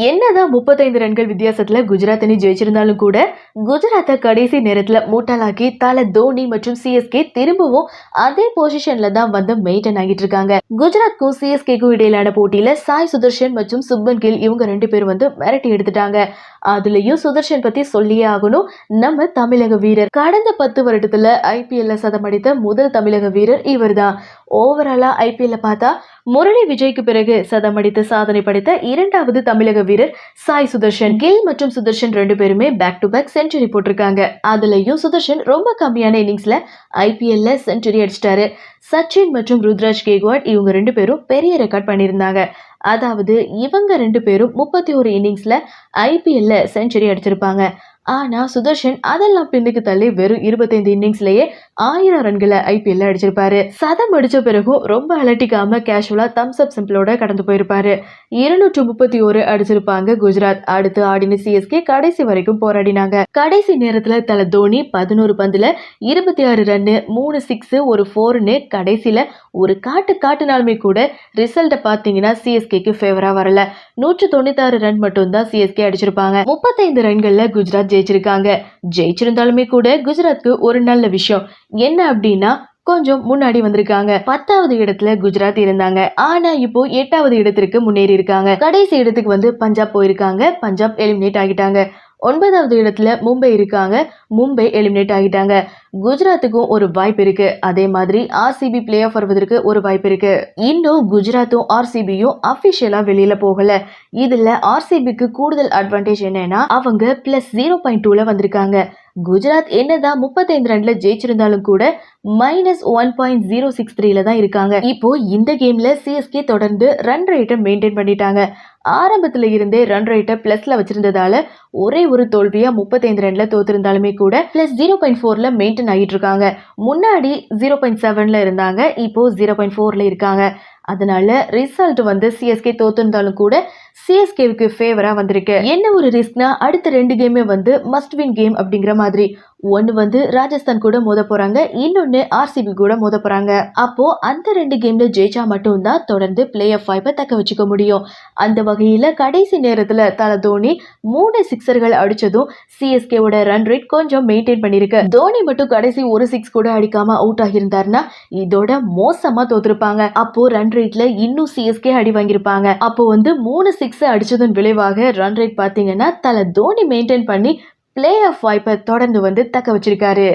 என்னதான் 35 ரன்கள் வித்தியாசத்துல குஜராத் அணி ஜெயிச்சிருந்தாலும் கூட குஜராத்தை கடைசி நேரத்துல மூட்டாளாக்கி தல தோனி மற்றும் சிஎஸ்கே திரும்பவும் அதே பொசிஷன்ல தான் வந்து மெயின்டைன் ஆகிட்டு இருக்காங்க. குஜராத்க்கும் சிஎஸ்கேக்கும் இடையிலான போட்டியில சாய் சுதர்ஷன் மற்றும் சுப்மன் கில் இவங்க 2 பேரும் வந்து மிரட்டி எடுத்துட்டாங்க. அதுலயும் சுதர்ஷன் பத்தி சொல்லியே ஆகணும். நம்ம தமிழக வீரர் கடந்த 10 வருடத்துல ஐபிஎல்ல சதம் அடித்த முதல் தமிழக வீரர் இவர் தான். ஓவராலா ஐபிஎல்ல பார்த்தா முரளி விஜய்க்கு பிறகு சதம் அடித்து சாதனை படைத்த 2வது தமிழக வீரர் சாய் சுதர்ஷன். கில் மற்றும் சுதர்ஷன் 2 பேருமே பேக் டு பேக் செஞ்சுரி போட்டிருக்காங்க. அதுலயும் சுதர்ஷன் ரொம்ப கம்மியான இன்னிங்ஸ்ல ஐபிஎல்ல செஞ்சுரி அடிச்சிட்டாரு. சச்சின் மற்றும் ருத்ராஜ் கேக்வாட் இவங்க 2 பேரும் பெரிய ரெக்கார்ட் பண்ணியிருந்தாங்க. அதாவது இவங்க 2 பேரும் 31 இன்னிங்ஸ்ல ஐபிஎல்ல செஞ்சுரி அடிச்சிருப்பாங்க. ஆனா சுதர்ஷன் அதெல்லாம் பின்னுக்கு தள்ளி வெறும் 25 இன்னிங்ஸ்லயே 1000 ரன்களை ஐபிஎல்ல அடிச்சிருப்பாரு. சதம் அடிச்ச பிறகும் ரொம்ப அலட்டிக்காம கேஷுவலா தம்ஸ் அப் சிம்பிளோட கடந்து போயிருப்பாரு. 231 அடிச்சிருப்பாங்க குஜராத். அடுத்து ஆடின சிஎஸ்கே கடைசி வரைக்கும் போராடினாங்க. கடைசி நேரத்துல தல தோனி 11 பந்துல 26 ரன்னு, 3 6 1 4ன்னு கடைசியில ஒரு காட்டுனாலுமே கூட ரிசல்ட்ட பாத்தீங்கன்னா சிஎஸ்கேக்கு ஃபேவரா வரல. 196 ரன் மட்டும் தான் சிஎஸ்கே அடிச்சிருப்பாங்க. 35 ரன்கள்ல குஜராத் ஜெயிச்சிருக்காங்க. ஜெயிச்சிருந்தாலுமே கூட குஜராத்க்கு ஒரு நல்ல விஷயம் என்ன அப்படின்னா கொஞ்சம் முன்னாடி வந்திருக்காங்க. 10வது இடத்துல குஜராத் இருந்தாங்க. ஆனா இப்போ 8வது இடத்திற்கு முன்னேறி இருக்காங்க. கடைசி இடத்துக்கு வந்து பஞ்சாப் போயிருக்காங்க. பஞ்சாப் எலிமினேட் ஆகிட்டாங்க. 9வது இடத்துல மும்பை இருக்காங்க. மும்பை எலிமினேட் ஆகிட்டாங்க. குஜராத்துக்கும் ஒரு வாய்ப்பு இருக்கு. அதே மாதிரி ஆர்சிபி பிளே ஆஃப் வருவதற்கு ஒரு வாய்ப்பு இருக்கு. இன்னும் குஜராத்தும் ஆர்சிபியும் அபிஷியலா வெளியில போகல. இதுல ஆர்சிபிக்கு கூடுதல் அட்வான்டேஜ் என்னன்னா அவங்க +0.2ல வந்திருக்காங்க. குஜராத் என்னதான் 35 ரன்ல ஜெயிச்சிருந்தாலும் கூட -1.063ல தான் இருக்காங்க. இப்போ இந்த கேம்ல சிஎஸ்கே தொடர்ந்து ரன் ரேட்டை மெயின்டைன் பண்ணிட்டாங்க. ஆரம்பத்துல இருந்தே ரன் ரேட்டை பிளஸ்ல வச்சிருந்ததால ஒரே ஒரு தோல்வியா 35 ரன்ல தோத்திருந்தாலுமே கூட +0.4ல மெயின்டைன் ஆகிட்டு இருக்காங்க. முன்னாடி 0.7ல இருந்தாங்க. இப்போ 0.4ல இருக்காங்க. அதனால ரிசல்ட் வந்து சிஎஸ்கே தோத்திருந்தாலும் கூட சிஎஸ்கேவுக்கு ஃபேவரா வந்திருக்கு. என்ன ஒரு ரிஸ்க்னா அடுத்த 2 கேமே வந்து மஸ்ட் வின் கேம் அப்படிங்கிற மாதிரி. ஒன்னு வந்து ராஜஸ்தான் கூட மோத போறாங்க, இன்னொன்னு ஆர்சிபி கூட மோத போறாங்க. அப்போ அந்த 2 கேம்ல ஜெயிச்சா மட்டும் தான் தொடர்ந்து பிளே ஆஃப் வாய்ப்பை தக்க வச்சுக்க முடியும். அந்த வகையில கடைசி நேரத்துல தல தோனி 3 சிக்ஸர்கள் அடிச்சதும் சிஎஸ்கேவோட ரன் ரேட் கொஞ்சம் மெயின்டைன் பண்ணிருக்கு. தோனி மட்டும் கடைசி ஒரு 6 கூட அடிக்காம அவுட் ஆகியிருந்தாருன்னா இதோட மோசமா தோத்திருப்பாங்க. அப்போ ரன் ரேட்ல இன்னும் சிஎஸ்கே அடி வாங்கியிருப்பாங்க. அப்போ வந்து 3 6 அடிச்சதன் விளைவாக ரன் ரேட் பாத்தீங்கன்னா தல தோனி மெயின்டைன் பண்ணி பிளே ஆஃப் வாய்ப்பை தொடர்ந்து வந்து தக்க வச்சிருக்காரு.